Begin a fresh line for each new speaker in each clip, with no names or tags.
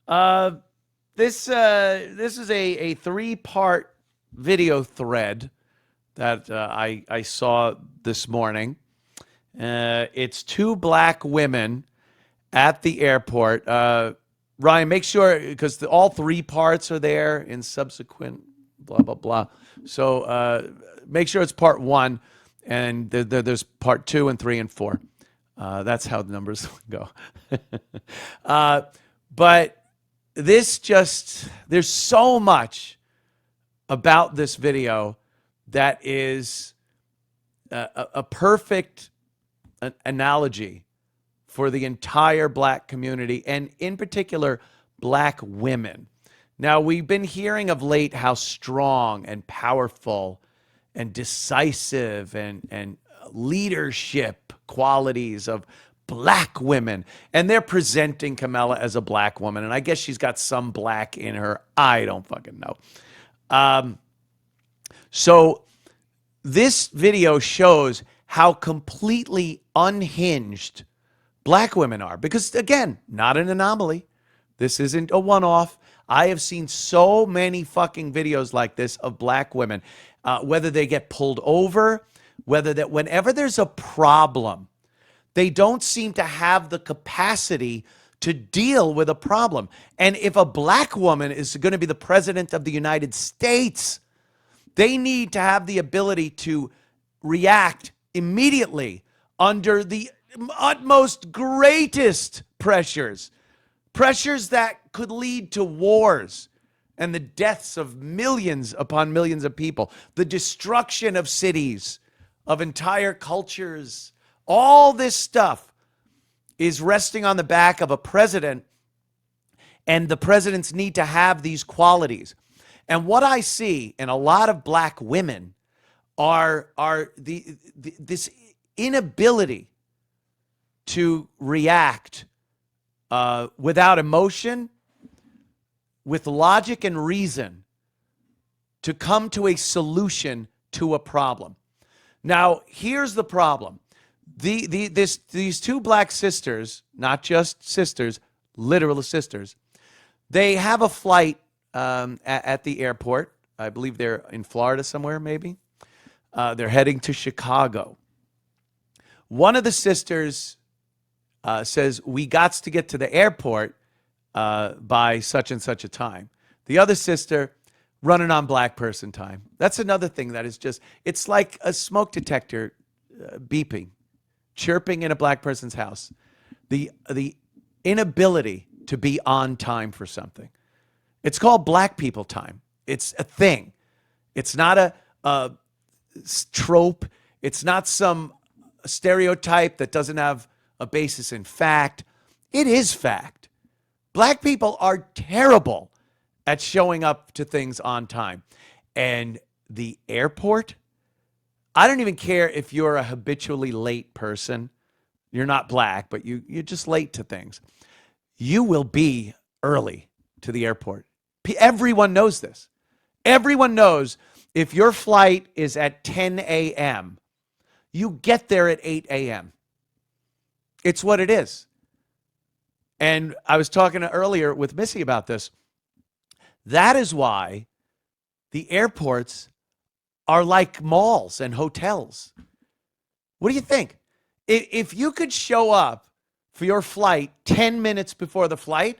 Uh, this is a three-part video thread that I saw this morning. It's two black women at the airport. Ryan, make sure because all three parts are there in subsequent blah blah blah. So make sure it's part one, and there's part two and three and four. That's how the numbers go. But there's so much about this video that is a perfect analogy for the entire black community, and in particular, black women. Now, we've been hearing of late how strong and powerful and decisive and leadership qualities of black women. And they're presenting Kamala as a black woman. And I guess she's got some black in her. I don't fucking know. So this video shows how completely unhinged black women are. Because, again, not an anomaly. This isn't a one-off. I have seen so many fucking videos like this of black women, whether they get pulled over, whenever there's a problem, they don't seem to have the capacity to deal with a problem. And if a black woman is going to be the president of the United States, they need to have the ability to react immediately under the utmost greatest pressures that could lead to wars and the deaths of millions upon millions of people, the destruction of cities, of entire cultures. All this stuff is resting on the back of a president, and the presidents need to have these qualities. And what I see in a lot of black women are this inability to react without emotion, with logic and reason, to come to a solution to a problem. Now, here's the problem. These two black sisters, not just sisters, literal sisters, they have a flight at the airport. I believe they're in Florida somewhere, maybe. They're heading to Chicago. One of the sisters says, we got to get to the airport by such and such a time. The other sister, running on black person time. That's another thing that is just, it's like a smoke detector beeping, chirping in a black person's house. The inability to be on time for something. It's called black people time. It's a thing. It's not a trope. It's not some stereotype that doesn't have a basis in fact. It is fact. Black people are terrible at showing up to things on time. And the airport, I don't even care if you're a habitually late person. You're not black, but you're just late to things. You will be early to the airport. Everyone knows this. Everyone knows if your flight is at 10 a.m., you get there at 8 a.m. It's what it is. And I was talking earlier with Missy about this. That is why the airports are like malls and hotels. What do you think? If you could show up for your flight 10 minutes before the flight,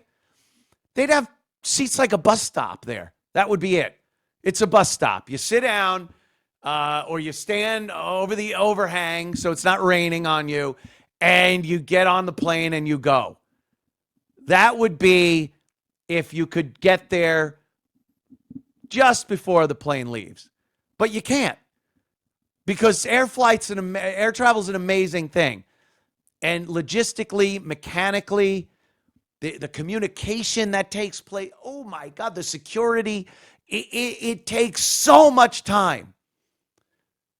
they'd have seats like a bus stop there. That would be it. It's a bus stop. You sit down or you stand over the overhang so it's not raining on you, and you get on the plane and you go. That would be if you could get there just before the plane leaves. But you can't, because air travel is an amazing thing. And logistically, mechanically, the communication that takes place, oh my God, the security, it takes so much time.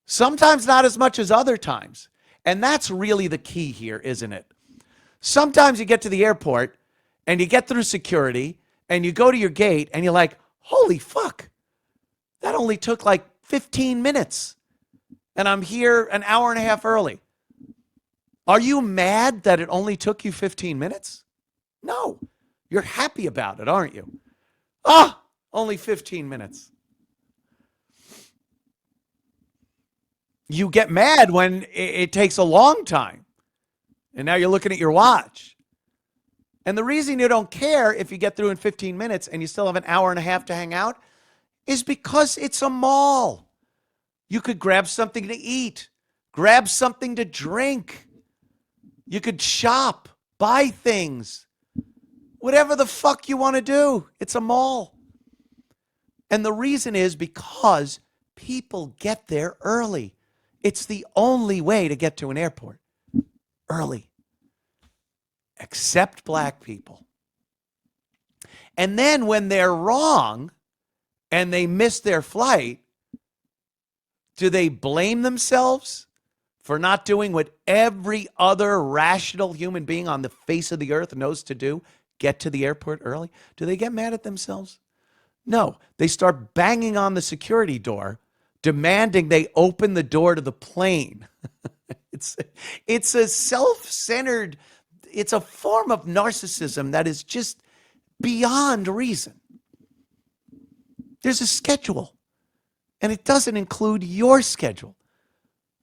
Sometimes not as much as other times. And that's really the key here, isn't it? Sometimes you get to the airport and you get through security and you go to your gate and you're like, holy fuck, that only took like 15 minutes. And I'm here an hour and a half early. Are you mad that it only took you 15 minutes? No. You're happy about it, aren't you? Ah, only 15 minutes. You get mad when it takes a long time. And now you're looking at your watch. And the reason you don't care if you get through in 15 minutes and you still have an hour and a half to hang out is because it's a mall. You could grab something to eat, grab something to drink. You could shop, buy things, whatever the fuck you want to do. It's a mall. And the reason is because people get there early. It's the only way to get to an airport. Early. Except black people. And then when they're wrong and they miss their flight, do they blame themselves for not doing what every other rational human being on the face of the earth knows to do? Get to the airport early? Do they get mad at themselves? No. They start banging on the security door, demanding they open the door to the plane. It's a self-centered, it's a form of narcissism that is just beyond reason. There's a schedule, and it doesn't include your schedule.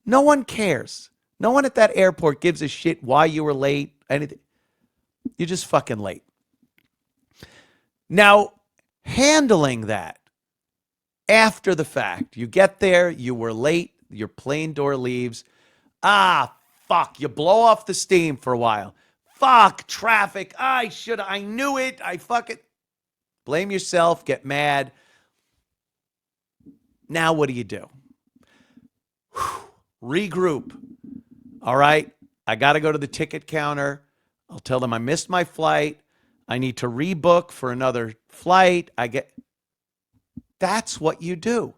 No one cares. No one at that airport gives a shit why you were late, anything. You're just fucking late. Now, handling that after the fact, you get there, you were late, your plane door leaves. Ah, fuck, you blow off the steam for a while. Fuck, traffic. I knew it. I fucking blame yourself, get mad. Now what do? Regroup. All right, I got to go to the ticket counter. I'll tell them I missed my flight. I need to rebook for another flight. That's what you do.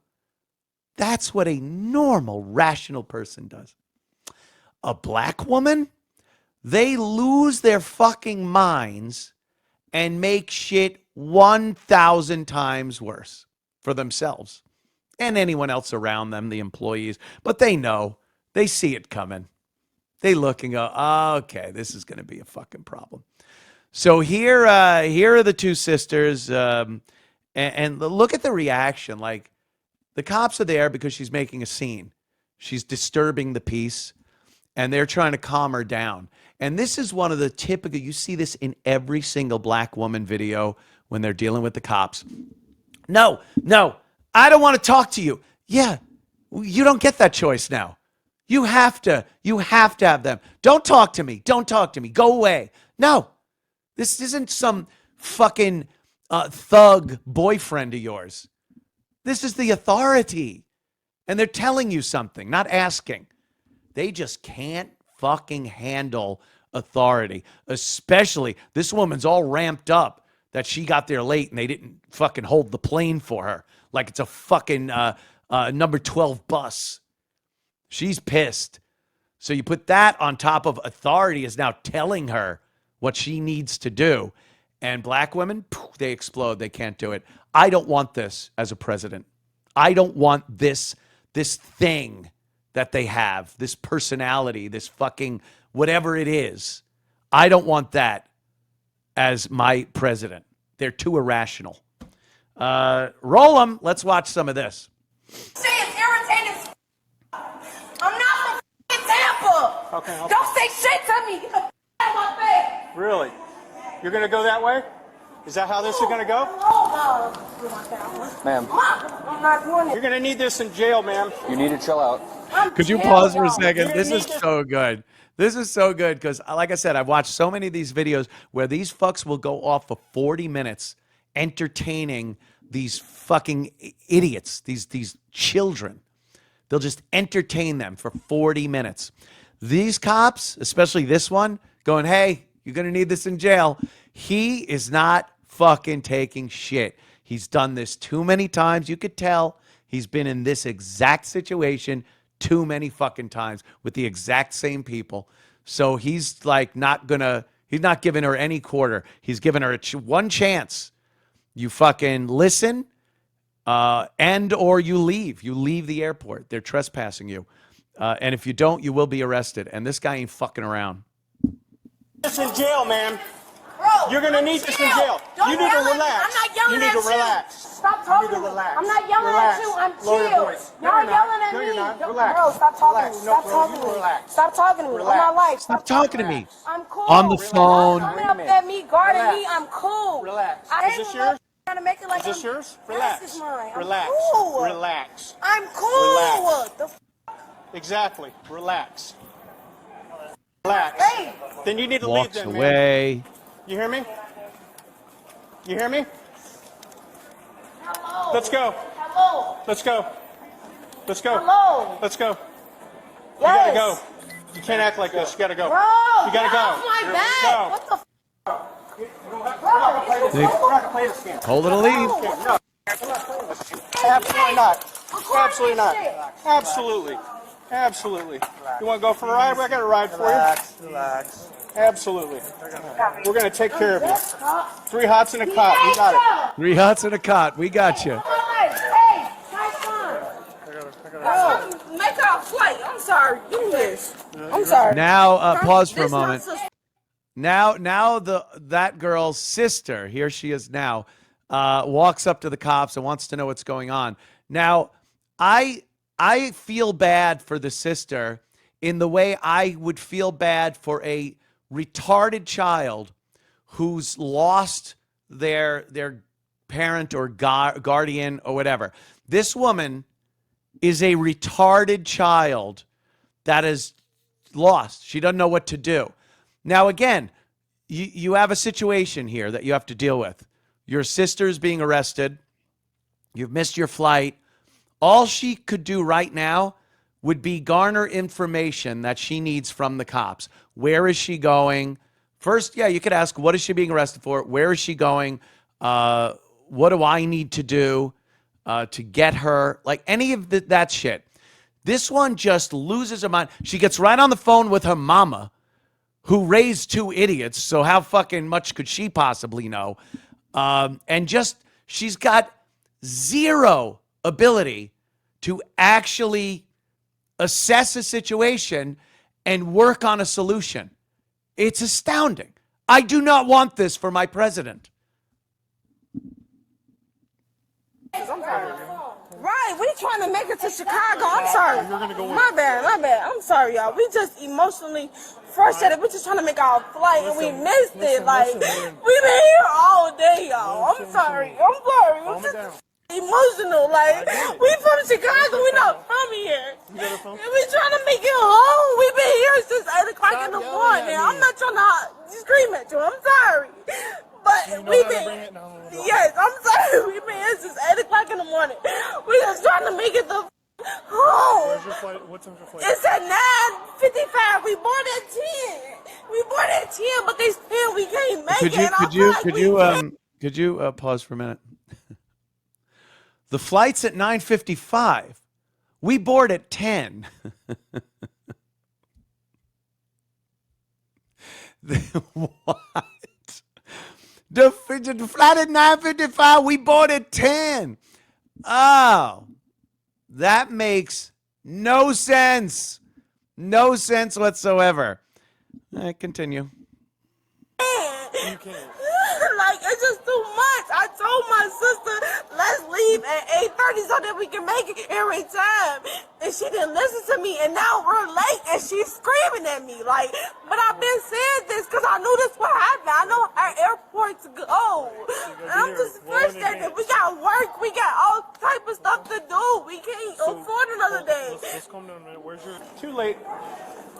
That's what a normal, rational person does. A black woman, they lose their fucking minds and make shit 1,000 times worse for themselves and anyone else around them, the employees. But they know. They see it coming. They look and go, oh, okay, this is going to be a fucking problem. So here are the two sisters, and look at the reaction. Like, the cops are there because she's making a scene. She's disturbing the peace, and they're trying to calm her down. And this is one of the typical, you see this in every single black woman video when they're dealing with the cops. No, I don't want to talk to you. Yeah, you don't get that choice now. You have to have them. Don't talk to me. Go away. No, this isn't some fucking thug boyfriend of yours. This is the authority. And they're telling you something, not asking. They just can't fucking handle authority. Especially, this woman's all ramped up that she got there late and they didn't fucking hold the plane for her. Like it's a fucking number 12 bus. She's pissed. So you put that on top of authority is now telling her what she needs to do. And black women, they explode. They can't do it. I don't want this as a president. I don't want this thing that they have, this personality, this fucking whatever it is. I don't want that as my president. They're too irrational. Roll them. Let's watch some of this.
Say it's irritating. I'm not from Tampa.
Okay.
Don't say shit to me. Get the out of my face.
Really? You're going to go that way? Is that how this is going to go?
Ma'am,
I'm not doing it.
You're going to need this in jail, ma'am.
you need to chill out.
Could you pause for a second? This is so good. This is so good because, like I said, I've watched so many of these videos where these fucks will go off for 40 minutes entertaining these fucking idiots, these children. They'll just entertain them for 40 minutes. These cops, especially this one, going, hey, you're going to need this in jail. He is not fucking taking shit. He's done this too many times. You could tell he's been in this exact situation too many fucking times with the exact same people. So he's like he's not giving her any quarter. He's giving her one chance. You fucking listen and or you leave. You leave the airport. They're trespassing you. And if you don't, you will be arrested. And this guy ain't fucking around.
This in jail, ma'am.
Bro,
You're gonna need this in jail.
Don't
You need to
yell at me.
relax.
I'm not yelling
You need
at
to
you.
relax.
Stop talking to me.
relax.
I'm not yelling
Relax.
at you. I'm
Lower your
chill.
voice. No,
Y'all
you're not.
yelling at
No,
me.
you're not.
Don't-
Relax.
Bro, stop talking to me.
Relax.
Stop
No, bro,
talking
you
to me.
relax.
Stop talking to me. On my
Relax.
life.
Stop talking to me.
I'm cool.
On the
Y'all
phone.
coming
Wait a
up
minute.
at me, guarding
Relax.
me. I'm cool.
Relax.
I
Is
ain't
this
gonna
yours?
trying to make it like
Is this
I'm,
yours?
Yes,
Relax.
it's mine. I'm
Relax.
cool.
Relax.
I'm cool.
Relax.
The
Exactly. Relax. Relax.
Hey.
Then you need to leave
Walks
then, man.
away.
You hear me? You hear me?
Hello.
Let's go.
Hello.
Let's go. Let's go.
Hello.
Let's go.
Yes.
You gotta go. You can't act like this. You gotta go.
Bro,
You gotta
get
go.
off my back.
Go.
What the
We're not gonna play this game.
Told her to leave.
No. Absolutely not. Absolutely not. Absolutely. Absolutely. You want to go for a ride? I got a ride for you.
Relax.
Absolutely. We're going to take care of you. 3 hots and a cot. We got it.
3 hots and a cot. We got you.
Hey, my son. Make our flight. I'm sorry. Give me this. I'm sorry.
Now, pause for a
This not
moment.
so-
Now that girl's sister, here she is now, walks up to the cops and wants to know what's going on. Now, I feel bad for the sister in the way I would feel bad for a retarded child who's lost their parent or guardian or whatever. This woman is a retarded child that is lost. She doesn't know what to do. Now, again, you have a situation here that you have to deal with. Your sister's being arrested. You've missed your flight. All she could do right now would be garner information that she needs from the cops. Where is she going? First, yeah, you could ask, what is she being arrested for? Where is she going? What do I need to do to get her? Like any of that shit. This one just loses her mind. She gets right on the phone with her mama, who raised 2 idiots, so how fucking much could she possibly know? And just, she's got zero ability to actually assess a situation and work on a solution. It's astounding. I do not want this for my president.
Right, we trying to make it to Chicago. I'm sorry. My bad. I'm sorry, y'all. We just emotionally frustrated. We just trying to make our flight and we missed it. Like, we been here all day, y'all. I'm sorry. I'm just emotional. Like, we from Chicago. We not from here. And we trying to make it home. We been here since 8 o'clock in the morning. I'm not trying to scream at you. I'm sorry. But we been, yes, I'm sorry. We been here since 8 o'clock in the morning. We just trying to make it the home.
Where's your flight? What time's your flight?
It's at 9:55. We boarded at 10. We boarded at 10, but they still we can't make it. And I feel like
Could you pause for a minute? The flight's at 9:55. We board at 10. What? The flight at 9:55. We board at 10. Oh, that makes no sense. No sense whatsoever. Continue.
You can't.
Like, it's just too much. I told my sister, let's leave at 8:30 so that we can make it every time. And she didn't listen to me, and now we're late, and she's screaming at me. Like, but I've been saying this because I knew this would happen. I know our airport to go. And I'm just frustrated. We got work. We got all type of stuff to do. We can't afford another day.
Let's calm down a minute. Where's your...
Too late.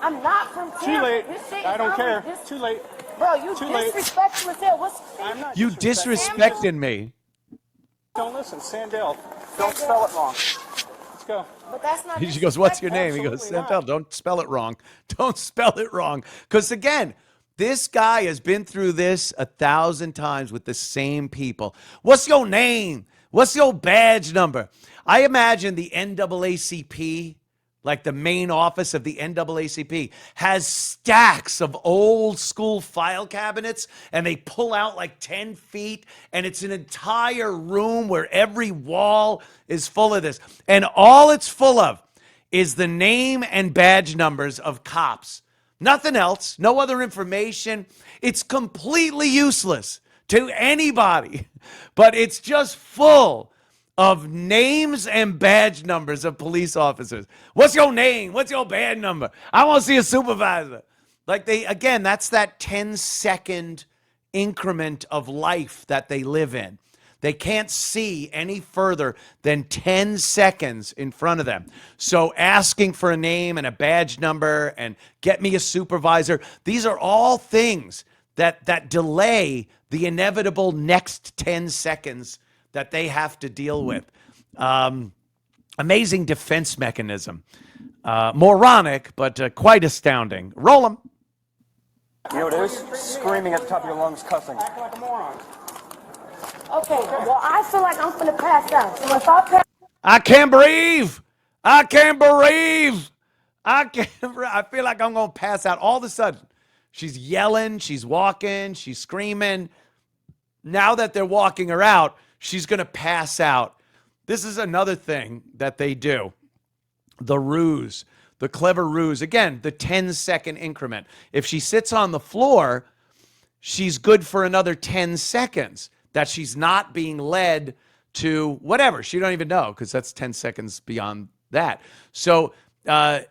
I'm not from
Too
here.
late.
This shit
I
is
don't care.
already
Too late.
Bro, you
Too late.
disrespectful as hell. What's
I'm not
You
disrespecting.
disrespected me.
Don't listen. Sandell. Don't spell it wrong. Let's go.
But that's not
She goes, what's your name? He goes,
Absolutely
Santel, don't spell it wrong. Don't spell it wrong. Because again, this guy has been through this 1,000 times with the same people. What's your name? What's your badge number? I imagine the NAACP, like the main office of the NAACP, has stacks of old school file cabinets, and they pull out like 10 feet, and it's an entire room where every wall is full of this. And all it's full of is the name and badge numbers of cops Nothing else, no other information. It's completely useless to anybody, but it's just full of names and badge numbers of police officers. What's your name? What's your badge number? I want to see a supervisor. Like again, that's that 10-second increment of life that they live in. They can't see any further than 10 seconds in front of them. So asking for a name and a badge number and get me a supervisor, these are all things that delay the inevitable next 10 seconds that they have to deal with. Amazing defense mechanism. Moronic, but quite astounding. Roll them.
You know what it is? Screaming at the top of your lungs, cussing. Act like a moron.
Okay, well, I feel like I'm finna pass out. So if I pass,
I can't breathe. I can't breathe. I feel like I'm going to pass out. All of a sudden, she's yelling, she's walking, she's screaming. Now that they're walking her out, she's going to pass out. This is another thing that they do. The ruse, the clever ruse. Again, the 10-second increment. If she sits on the floor, she's good for another 10 seconds. That she's not being led to whatever. She don't even know because that's 10 seconds beyond that. So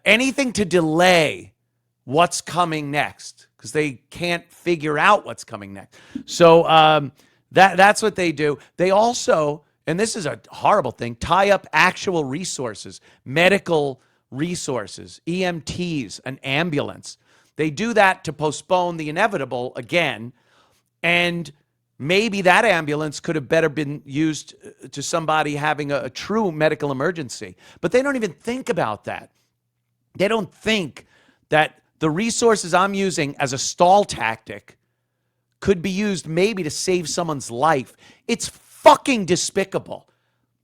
anything to delay what's coming next because they can't figure out what's coming next. So that's what they do. They also, and this is a horrible thing, tie up actual resources, medical resources, EMTs, an ambulance. They do that to postpone the inevitable again. And maybe that ambulance could have better been used to somebody having a true medical emergency. But they don't even think about that. They don't think that the resources I'm using as a stall tactic could be used maybe to save someone's life. It's fucking despicable.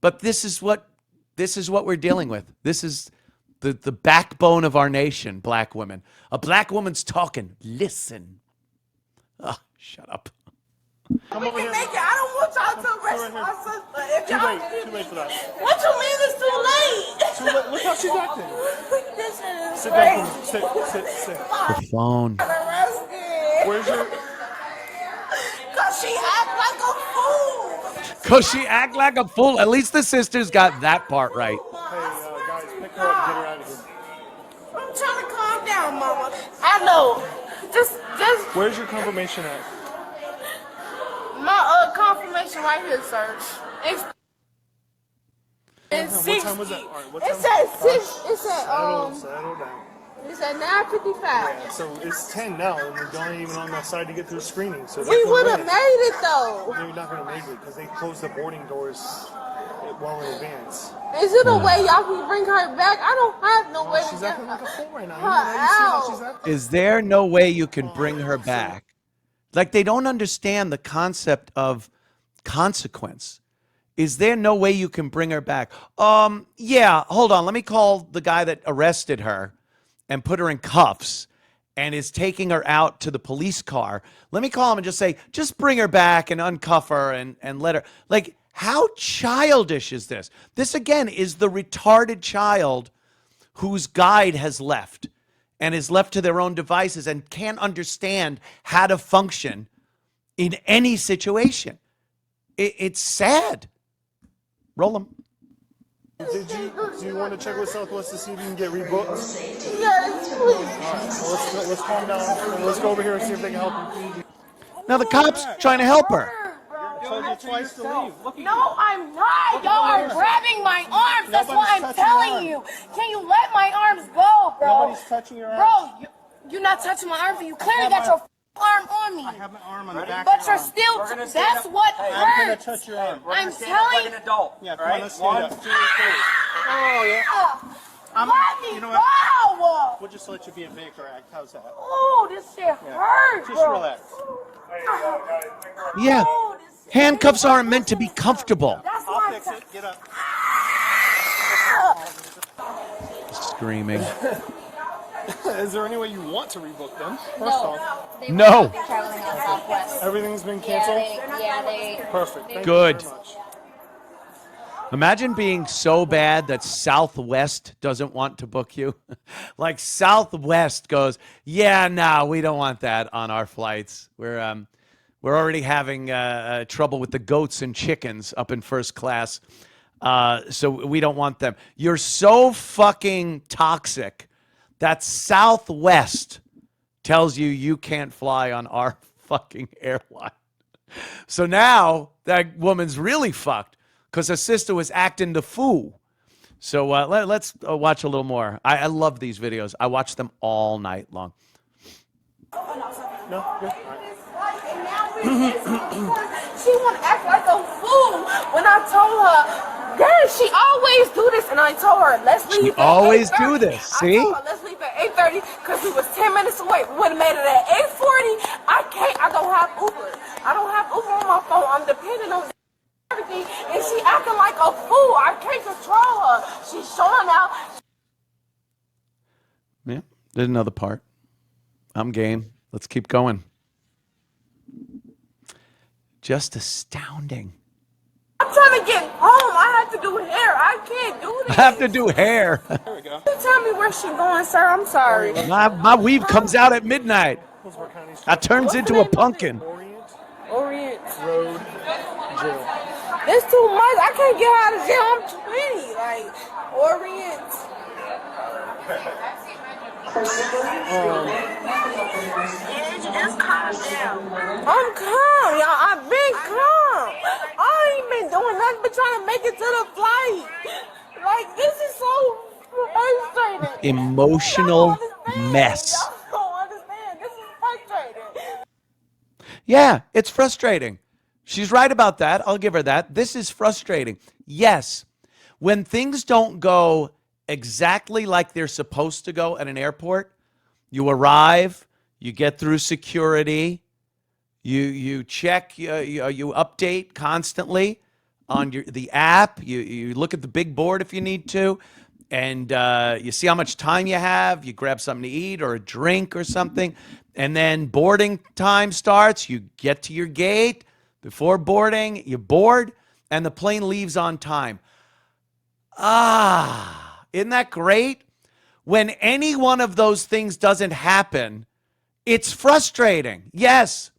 But this is what we're dealing with. This is the backbone of our nation, black women. A black woman's talking. Listen. Oh, shut up.
Come
we
over
can
here.
make it. I don't want y'all to arrest my sister. If
Too
y'all,
late for that.
what you mean it's too late?
Too late. Look how she's acting.
This shit is
Sit
crazy.
down. Sit.
The phone.
Arrested.
Where's your...
Cause she act like a fool.
Because she act like a fool. At least the sisters got that part right.
Hey, guys, pick her up and get her out of here.
I'm trying to calm down, mama. I know. Just
Where's your confirmation at?
my confirmation right here, sir. It's
What time was that? All right, what
It
time?
said six. It said
Settle down.
It said 9:55.
So it's 10 now, and we're going even on that side to get through screening. So
We would have made it though.
They're not going to make it because they closed the boarding doors well in advance.
Is it a way y'all can bring her back? I don't have no way to
She's
get
acting like a
her.
fool right now.
Her
You know, you see how
out.
she's acting?
Is there no way you can bring her back? Like they don't understand the concept of consequence. Is there no way you can bring her back? Yeah, hold on. Let me call the guy that arrested her and put her in cuffs and is taking her out to the police car. Let me call him and just say, just bring her back and uncuff her and let her. Like, how childish is this? This, again, is the retarded child whose guide has left and is left to their own devices and can't understand how to function in any situation. It's sad. Roll them.
Do you want to check with Southwest to see if you can get rebooked?
Yes, please.
Well, let's calm down and let's go over here and see if they can help you.
Now the cop's trying to help her.
I told you twice to leave.
No, I'm not. Y'all are grabbing my arms. That's what I'm
Nobody's touching your
telling you. Can you let my arms go, bro?
Nobody's touching your arm.
Bro, you're not touching my arms. You clearly got your arm on me.
I have my arm on the back.
But you're still. That's what
I'm gonna
hurts.
touch your arm.
I'm telling you.
adult. Yeah, come on, let's stand up. 2, 3. Oh yeah.
Let me
you know
go.
We'll just let you be a Baker act. How's that?
Oh, this shit hurts,
Just
bro.
relax.
Yeah.
Oh, this shit
Handcuffs aren't meant to be comfortable.
That's
I'll
why
fix
I'm
it. Get up.
Screaming.
Is there any way you want to rebook them? First
No,
off,
they
No.
won't be traveling on Southwest.
everything's been
Yeah,
canceled.
they
Perfect. Thank
Good.
you very much.
Imagine being so bad that Southwest doesn't want to book you. Like Southwest goes, yeah, no, we don't want that on our flights. We're already having trouble with the goats and chickens up in first class, so we don't want them. You're so fucking toxic that Southwest tells you you can't fly on our fucking airline. So now that woman's really fucked because her sister was acting the fool. So let's watch a little more. I love these videos. I watch them all night long.
No, good.
She want to act like a fool when I told her, Dad, she always do this. And I told her, let's leave.
She always do this. See?
I told her, let's leave at 8:30 because we was 10 minutes away. We would have made it at 8:40. I can't. I don't have Uber. I don't have Uber on my phone. I'm dependent on everything. And she acting like a fool. I can't control her. She's showing out.
Yeah, there's another part. I'm game. Let's keep going. Just astounding.
I'm trying to get home. I have to do hair. I can't do this.
I have to do hair.
There we go.
You tell me where she going, sir. I'm sorry.
My weave comes out at midnight. That turns into a pumpkin.
Orient
Road, jail.
This too much. I can't get out of jail. I'm 20. Like Orient. Just calm down. I'm calm, y'all. I've been calm. I ain't been doing nothing but trying to make it to the flight. Like, this is so frustrating.
Emotional mess.
Y'all don't understand. This is frustrating.
Yeah, it's frustrating. She's right about that. I'll give her that. This is frustrating. Yes, when things don't go exactly like they're supposed to go at an airport, you arrive, you get through security, you check, you update constantly on the app, you look at the big board if you need to, and you see how much time you have, you grab something to eat or a drink or something, and then boarding time starts, you get to your gate, before boarding, you board, and the plane leaves on time. Ah, isn't that great? When any one of those things doesn't happen, it's frustrating. Yes.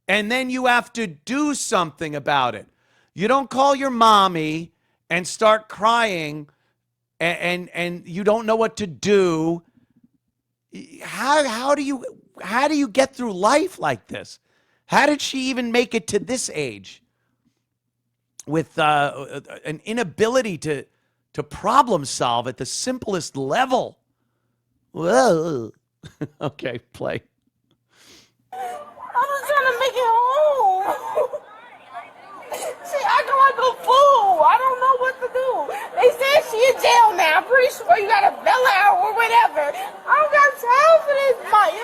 And then you have to do something about it. You don't call your mommy and start crying and you don't know what to do. How do you get through life like this? How did she even make it to this age with an inability to problem solve at the simplest level? Whoa. Okay, play.
I'm just trying to make it home. She acting like a fool. I don't know what to do. They said she in jail now. I'm pretty sure you got to bail out or whatever. I don't got time for this, Mike.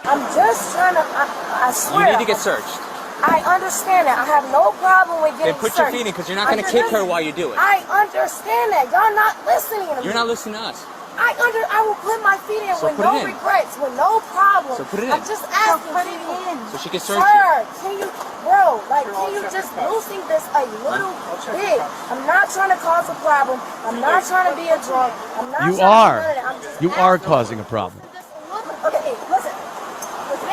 I'm just trying to, I swear.
You need to get searched.
I understand that. I have no problem with getting
Then put
searched.
your feet in because you're not going to kick her while you do it.
I understand that. Y'all not listening to me.
You're not listening to us.
I will put my feet in
So
with
put
no
it in.
regrets, with no problem.
So put it in.
I'm just asking. Put it in.
So she can search
Sir,
you.
can you, bro, like, can you just loosen this a little bit? I'm not trying to cause a problem. I'm not trying to be a drunk. I'm not
You
trying
are.
to do none of that. I'm just
You are
asking.
causing a problem.
Just a little bit. Okay, listen.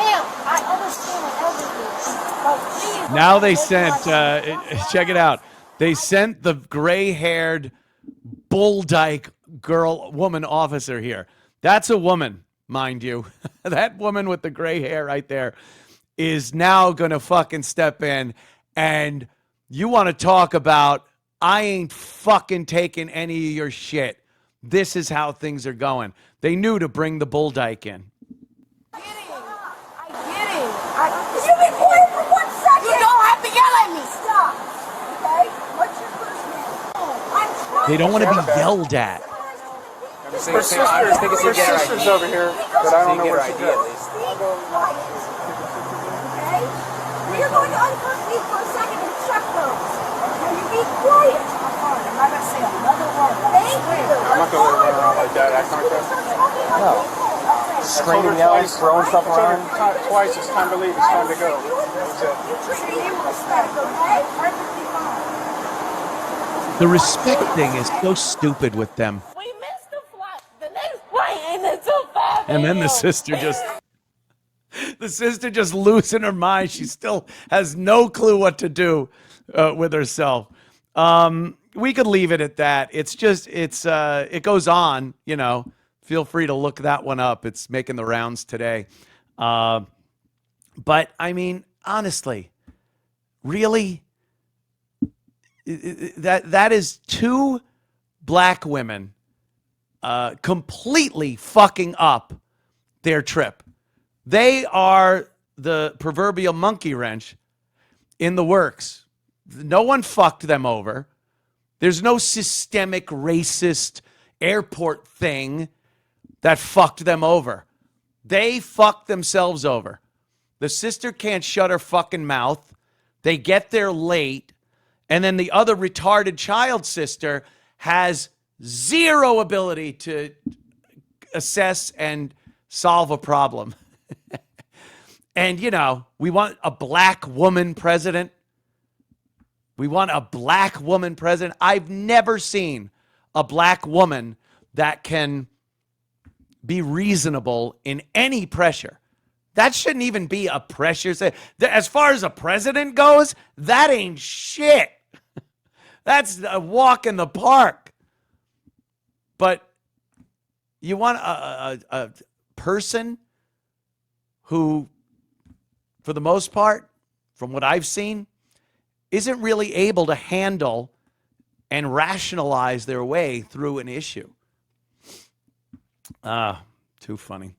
Ma'am, I understand everything. But please,
Now they
don't
sent,
make my-
check it out. They sent the gray-haired bull dyke woman officer here. That's a woman, mind you. That woman with the gray hair right there is now going to fucking step in. And you want to talk about, I ain't fucking taking any of your shit. This is how things are going. They knew to bring the bull dyke in.
I get it. You be quiet for 1 second. You don't have to yell at me. Stop. Okay? What's your first name?
They don't want to be yelled at.
Her sister's over here, but I don't know where she is.
Okay? You're going to uncuff me for a second and check those. Can you be quiet? I'm not going to say another word. Thank you.
I'm not going to run around like that, acting like that.
No.
Screaming, yelling, throwing stuff around. Twice, it's time to leave, it's time to go. That's it.
You treat him with respect, okay? Perfectly fine.
The respect thing is so stupid with them.
We missed the flight. The next flight ain't until 5
And then the
a.m.
sister just losing her mind. She still has no clue what to do with herself. We could leave it at that. It's just, it goes on, you know. Feel free to look that one up. It's making the rounds today. But I mean, honestly, really, that is two black women completely fucking up their trip. They are the proverbial monkey wrench in the works. No one fucked them over. There's no systemic racist airport thing that fucked them over. They fucked themselves over. The sister can't shut her fucking mouth. They get there late. And then the other retarded child sister has zero ability to assess and solve a problem. And, you know, we want a black woman president. We want a black woman president. I've never seen a black woman that can be reasonable in any pressure. That shouldn't even be a pressure. As far as a president goes, that ain't shit. That's a walk in the park. But you want a person who, for the most part, from what I've seen, isn't really able to handle and rationalize their way through an issue. Too funny.